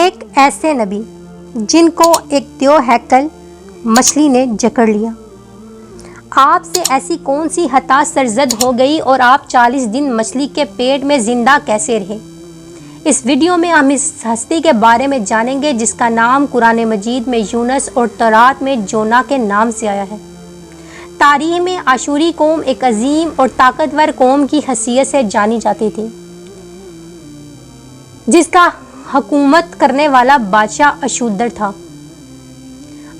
ایک ایسے نبی جن کو ایک دیو ہیکل مچھلی نے جکڑ لیا، آپ سے ایسی کون سی خطا سرزد ہو گئی اور آپ 40 دن مچھلی کے پیٹ میں زندہ کیسے رہے؟ اس ویڈیو میں ہم اس ہستی کے بارے میں جانیں گے جس کا نام قرآن مجید میں یونس اور تورات میں جونا کے نام سے آیا ہے۔ تاریخ میں اشوری قوم ایک عظیم اور طاقتور قوم کی حیثیت سے جانی جاتی تھی، جس کا حکومت کرنے والا بادشاہ اشودر تھا۔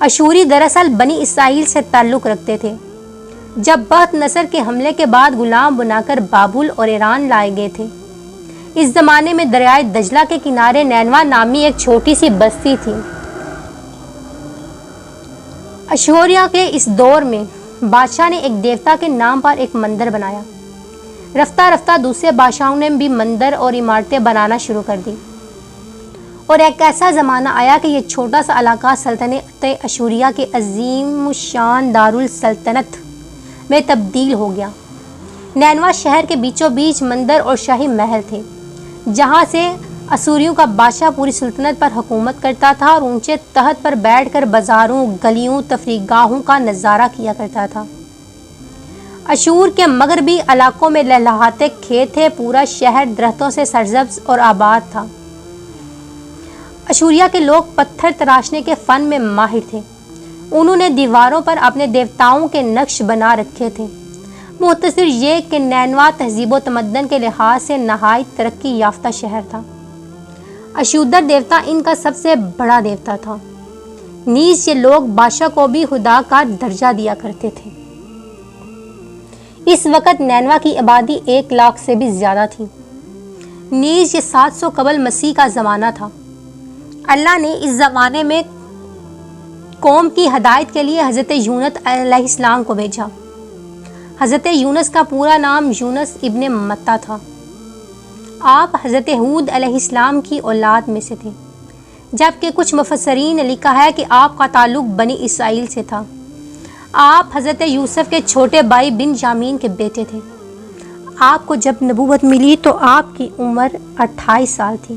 اشوری دراصل بنی اسرائیل سے تعلق رکھتے تھے، جب بخت نصر کے حملے کے بعد غلام بنا کر بابل اور ایران لائے گئے تھے۔ اس زمانے میں دریائے دجلہ کے کنارے نینوا نامی ایک چھوٹی سی بستی تھی۔ اشوریا کے اس دور میں بادشاہ نے ایک دیوتا کے نام پر ایک مندر بنایا۔ رفتہ رفتہ دوسرے بادشاہوں نے بھی مندر اور عمارتیں بنانا شروع کر دی، اور ایک ایسا زمانہ آیا کہ یہ چھوٹا سا علاقہ سلطنت اشوریا کے عظیم الشان دارالسلطنت میں تبدیل ہو گیا۔ نینوا شہر کے بیچوں بیچ مندر اور شاہی محل تھے، جہاں سے اسوریوں کا بادشاہ پوری سلطنت پر حکومت کرتا تھا اور اونچے تخت پر بیٹھ کر بازاروں، گلیوں، تفریح گاہوں کا نظارہ کیا کرتا تھا۔ اشور کے مغربی علاقوں میں لہلہاتے کھیت تھے، پورا شہر درختوں سے سرسبز اور آباد تھا۔ اشوریا کے لوگ پتھر تراشنے کے فن میں ماہر تھے۔ انہوں نے دیواروں پر اپنے دیوتاؤں کے نقش بنا رکھے تھے۔ مختصر یہ کہ نینوا تہذیب و تمدن کے لحاظ سے نہایت ترقی یافتہ شہر تھا۔ اشودر دیوتا ان کا سب سے بڑا دیوتا تھا۔ نیز یہ لوگ بادشاہ کو بھی خدا کا درجہ دیا کرتے تھے۔ اس وقت نینوا کی آبادی 1 لاکھ سے بھی زیادہ تھی۔ نیز یہ 700 قبل مسیح کا زمانہ تھا۔ اللہ نے اس زمانے میں قوم کی ہدایت کے لیے حضرت یونس علیہ السلام کو بھیجا۔ حضرت یونس کا پورا نام یونس ابن متا تھا۔ آپ حضرت ہود علیہ السلام کی اولاد میں سے تھے، جبکہ کچھ مفسرین نے لکھا ہے کہ آپ کا تعلق بنی اسرائیل سے تھا۔ آپ حضرت یوسف کے چھوٹے بھائی بن یامین کے بیٹے تھے۔ آپ کو جب نبوت ملی تو آپ کی عمر 28 سال تھی۔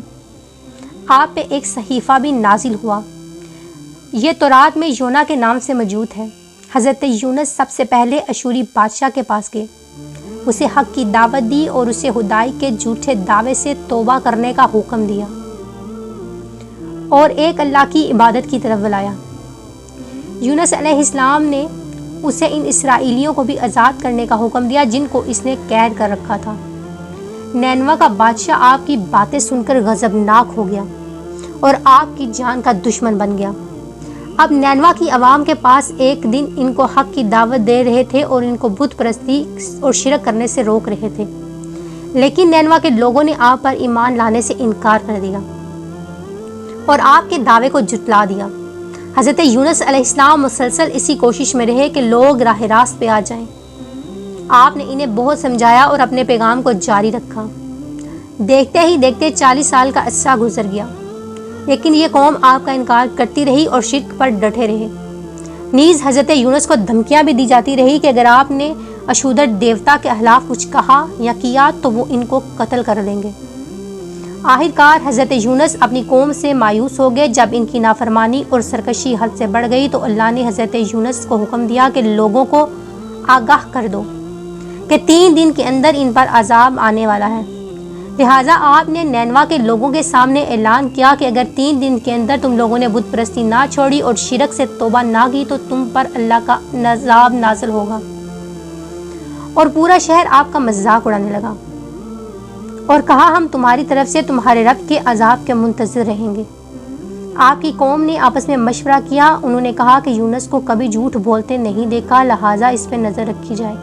آپ پہ ایک صحیفہ بھی نازل ہوا، یہ تورات میں یونا کے نام سے موجود ہے۔ حضرت یونس سب سے پہلے اشوری بادشاہ کے پاس گئے، اسے حق کی دعوت دی اور اسے خدائی کے جھوٹے دعوے سے توبہ کرنے کا حکم دیا اور ایک اللہ کی عبادت کی طرف بلایا۔ یونس علیہ السلام نے اسے ان اسرائیلیوں کو بھی آزاد کرنے کا حکم دیا جن کو اس نے قید کر رکھا تھا۔ نینوا کا بادشاہ آپ کی باتیں سن کر غضبناک ہو گیا اور آپ کی جان کا دشمن بن گیا۔ اب نینوا کی عوام کے پاس ایک دن ان کو حق کی دعوت دے رہے تھے اور ان کو بت پرستی اور شرک کرنے سے روک رہے تھے، لیکن نینوا کے لوگوں نے آپ پر ایمان لانے سے انکار کر دیا اور آپ کے دعوے کو جھٹلا دیا۔ حضرت یونس علیہ السلام مسلسل اسی کوشش میں رہے کہ لوگ راہ راست پہ آ جائیں۔ آپ نے انہیں بہت سمجھایا اور اپنے پیغام کو جاری رکھا۔ دیکھتے ہی دیکھتے 40 سال کا عرصہ گزر گیا، لیکن یہ قوم آپ کا انکار کرتی رہی اور شرک پر ڈٹے رہے۔ نیز حضرت یونس کو دھمکیاں بھی دی جاتی رہی کہ اگر آپ نے اشودر دیوتا کے خلاف کچھ کہا یا کیا تو وہ ان کو قتل کر دیں گے۔ آخرکار حضرت یونس اپنی قوم سے مایوس ہو گئے۔ جب ان کی نافرمانی اور سرکشی حد سے بڑھ گئی تو اللہ نے حضرت یونس کو حکم دیا کہ لوگوں کو آگاہ کر دو کہ 3 دن کے اندر ان پر عذاب آنے والا ہے۔ لہٰذا آپ نے نینوا کے لوگوں کے سامنے اعلان کیا کہ اگر 3 دن کے اندر تم لوگوں نے بت پرستی نہ چھوڑی اور شرک سے توبہ نہ کی تو تم پر اللہ کا عذاب نازل ہوگا۔ اور پورا شہر آپ کا مذاق اڑانے لگا اور کہا ہم تمہاری طرف سے تمہارے رب کے عذاب کے منتظر رہیں گے۔ آپ کی قوم نے آپس میں مشورہ کیا۔ انہوں نے کہا کہ یونس کو کبھی جھوٹ بولتے نہیں دیکھا، لہٰذا اس پہ نظر رکھی جائے۔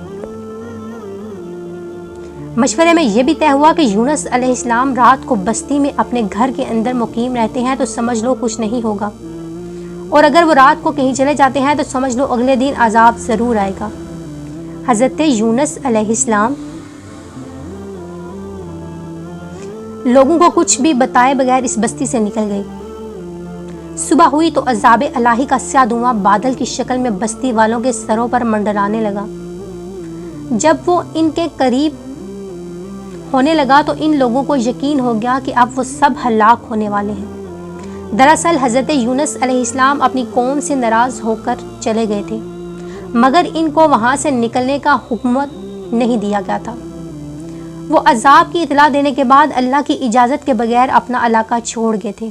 مشورے میں یہ بھی طے ہوا کہ یونس علیہ السلام رات کو بستی میں اپنے گھر کے اندر مقیم رہتے ہیں تو سمجھ لو کچھ نہیں ہوگا، اور اگر وہ رات کو کہیں چلے جاتے ہیں تو سمجھ لو اگلے دن عذاب ضرور آئے گا۔ حضرت یونس علیہ السلام لوگوں کو کچھ بھی بتائے بغیر اس بستی سے نکل گئی۔ صبح ہوئی تو عذاب الہی کا سیاہ دھواں بادل کی شکل میں بستی والوں کے سروں پر منڈلانے لگا۔ جب وہ ان کے قریب ہونے لگا تو ان لوگوں کو یقین ہو گیا کہ اب وہ سب ہلاک ہونے والے ہیں۔ دراصل حضرت یونس علیہ السلام اپنی قوم سے ناراض ہو کر چلے گئے تھے، مگر ان کو وہاں سے نکلنے کا حکمت نہیں دیا گیا تھا۔ وہ عذاب کی اطلاع دینے کے بعد اللہ کی اجازت کے بغیر اپنا علاقہ چھوڑ گئے تھے۔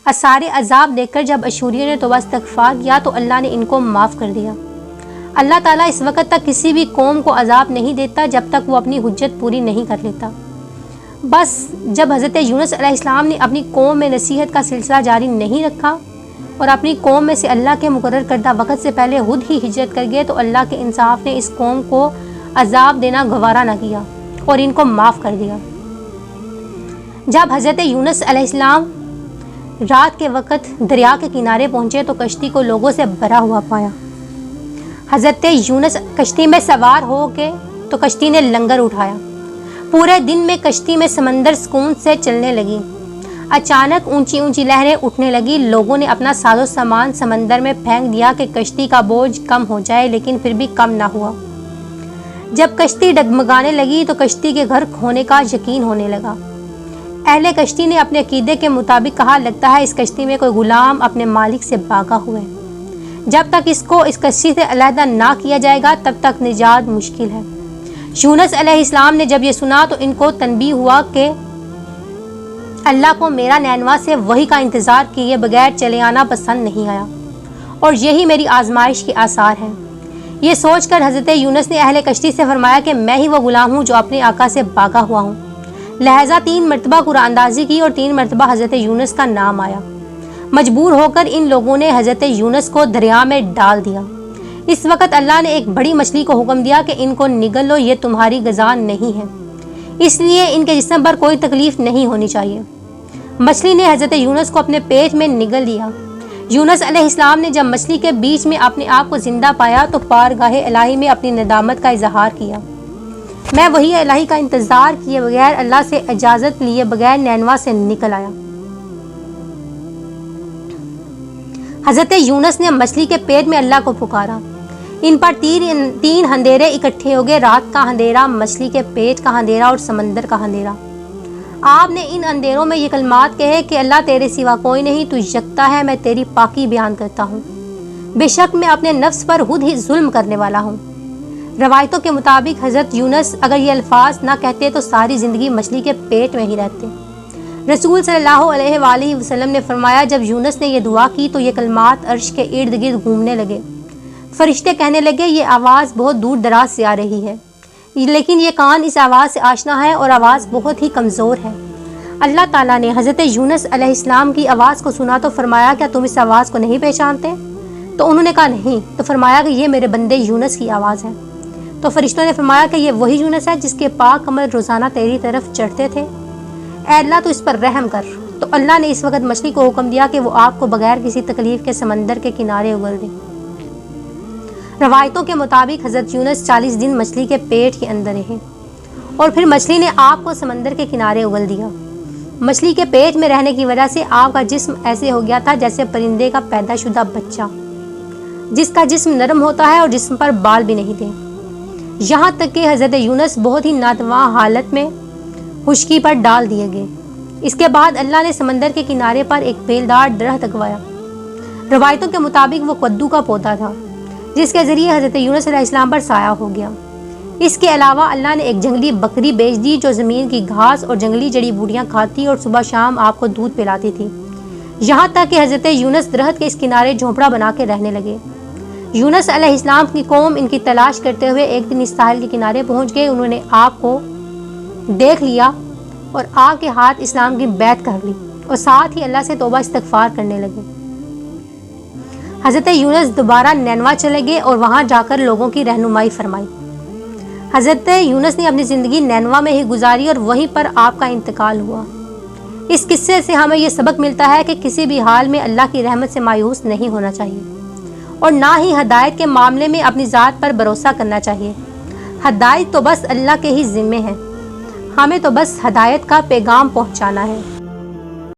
آثار عذاب دیکھ کر جب اشوریوں نے توبہ استغفار کیا تو اللہ نے ان کو معاف کر دیا۔ اللہ تعالیٰ اس وقت تک کسی بھی قوم کو عذاب نہیں دیتا جب تک وہ اپنی حجت پوری نہیں کر لیتا۔ بس جب حضرت یونس علیہ السلام نے اپنی قوم میں نصیحت کا سلسلہ جاری نہیں رکھا اور اپنی قوم میں سے اللہ کے مقرر کردہ وقت سے پہلے خود ہی ہجرت کر گئے تو اللہ کے انصاف نے اس قوم کو عذاب دینا گوارا نہ کیا اور ان کو معاف کر دیا۔ جب حضرت یونس علیہ السلام رات کے وقت دریا کے کنارے پہنچے تو کشتی کو لوگوں سے بھرا ہوا پایا۔ حضرت یونس کشتی میں سوار ہو کے تو کشتی نے لنگر اٹھایا۔ پورے دن میں کشتی میں سمندر سکون سے چلنے لگی۔ اچانک اونچی اونچی لہریں اٹھنے لگی۔ لوگوں نے اپنا ساز و سامان سمندر میں پھینک دیا کہ کشتی کا بوجھ کم ہو جائے، لیکن پھر بھی کم نہ ہوا۔ جب کشتی ڈگمگانے لگی تو کشتی کے غرق ہونے کا یقین ہونے لگا۔ اہل کشتی نے اپنے عقیدے کے مطابق کہا، لگتا ہے اس کشتی میں کوئی غلام اپنے مالک سے بھاگا ہوا ہے۔ جب تک اس کو اس کشتی سے علیحدہ نہ کیا جائے گا تب تک نجات مشکل ہے۔ یونس علیہ السلام نے جب یہ سنا تو ان کو تنبیہ ہوا کہ اللہ کو میرا نینوا سے وحی کا انتظار کیے بغیر چلے آنا پسند نہیں آیا، اور یہی میری آزمائش کے آثار ہیں۔ یہ سوچ کر حضرت یونس نے اہل کشتی سے فرمایا کہ میں ہی وہ غلام ہوں جو اپنے آقا سے بھاگا ہوا ہوں۔ لہٰذا 3 مرتبہ قرآن اندازی کی اور 3 مرتبہ حضرت یونس کا نام آیا۔ مجبور ہو کر ان لوگوں نے حضرت یونس کو دریا میں ڈال دیا۔ اس وقت اللہ نے ایک بڑی مچھلی کو حکم دیا کہ ان کو نگل لو، یہ تمہاری غذا نہیں ہے، اس لیے ان کے جسم پر کوئی تکلیف نہیں ہونی چاہیے۔ مچھلی نے حضرت یونس کو اپنے پیٹ میں نگل لیا۔ یونس علیہ السلام نے جب مچھلی کے بیچ میں اپنے آپ کو زندہ پایا تو بارگاہ الہی میں اپنی ندامت کا اظہار کیا۔ میں وحی الہی کا انتظار کیے بغیر، اللہ سے اجازت لیے بغیر نینوا سے نکل آیا۔ حضرت یونس نے مچھلی کے پیٹ میں اللہ کو پکارا۔ ان پر 3 اندھیرے اکٹھے ہو گئے، رات کا اندھیرا، مچھلی کے پیٹ کا اندھیرا اور سمندر کا اندھیرا۔ آپ نے ان اندھیروں میں یہ کلمات کہے کہ اللہ تیرے سوا کوئی نہیں، تو یکتا ہے، میں تیری پاکی بیان کرتا ہوں۔ بے شک میں اپنے نفس پر خود ہی ظلم کرنے والا ہوں۔ روایتوں کے مطابق حضرت یونس اگر یہ الفاظ نہ کہتے تو ساری زندگی مچھلی کے پیٹ میں ہی رہتے۔ رسول صلی اللہ علیہ وآلہ وسلم نے فرمایا، جب یونس نے یہ دعا کی تو یہ کلمات عرش کے ارد گرد گھومنے لگے۔ فرشتے کہنے لگے، یہ آواز بہت دور دراز سے آ رہی ہے، لیکن یہ کان اس آواز سے آشنا ہے اور آواز بہت ہی کمزور ہے۔ اللہ تعالیٰ نے حضرت یونس علیہ السلام کی آواز کو سنا تو فرمایا، کیا تم اس آواز کو نہیں پہچانتے؟ تو انہوں نے کہا نہیں۔ تو فرمایا کہ یہ میرے بندے یونس کی آواز ہے۔ تو فرشتوں نے فرمایا کہ یہ وہی یونس ہے جس کے پاک کمر روزانہ تیری طرف چڑھتے تھے، اے اللہ تو اس پر رحم کر۔ تو اللہ نے اس وقت مچھلی کو حکم دیا کہ وہ آپ کو بغیر کسی تکلیف کے سمندر کے کنارے اگل دے۔ روایتوں کے مطابق حضرت یونس 40 دن مچھلی کے پیٹ کے اندر رہے اور پھر مچھلی نے آپ کو سمندر کے کنارے اگل دیا۔ مچھلی کے پیٹ میں رہنے کی وجہ سے آپ کا جسم ایسے ہو گیا تھا جیسے پرندے کا پیدا شدہ بچہ، جس کا جسم نرم ہوتا ہے اور جسم پر بال بھی نہیں تھے، یہاں تک کہ حضرت یونس بہت ہی ناتواں حالت میں خشکی پر ڈال دیے گئے۔ اس کے بعد اللہ نے سمندر کے کنارے پر ایک بیلدار درخت اگوایا۔ روایتوں کے مطابق وہ کدو کا پودا تھا جس کے ذریعے حضرت یونس علیہ السلام پر سایہ ہو گیا۔ اس کے علاوہ اللہ نے ایک جنگلی بکری بھیج دی جو زمین کی گھاس اور جنگلی جڑی بوٹیاں کھاتی اور صبح شام آپ کو دودھ پلاتی تھی، یہاں تک کہ حضرت یونس درخت کے اس کنارے جھونپڑا بنا کے رہنے لگے۔ یونس علیہ السلام کی قوم ان کی تلاش کرتے ہوئے ایک دن اس ساحل کے کنارے پہنچ گئے۔ انہوں نے آپ کو دیکھ لیا اور آپ کے ہاتھ اسلام کی بیعت کر لی اور ساتھ ہی اللہ سے توبہ استغفار کرنے لگے۔ حضرت یونس دوبارہ نینوا چلے گئے اور وہاں جا کر لوگوں کی رہنمائی فرمائی۔ حضرت یونس نے اپنی زندگی نینوا میں ہی گزاری اور وہیں پر آپ کا انتقال ہوا۔ اس قصے سے ہمیں یہ سبق ملتا ہے کہ کسی بھی حال میں اللہ کی رحمت سے مایوس نہیں ہونا چاہیے اور نہ ہی ہدایت کے معاملے میں اپنی ذات پر بھروسہ کرنا چاہیے۔ ہدایت تو بس اللہ کے ہی ذمے ہے، ہمیں تو بس ہدایت کا پیغام پہنچانا ہے۔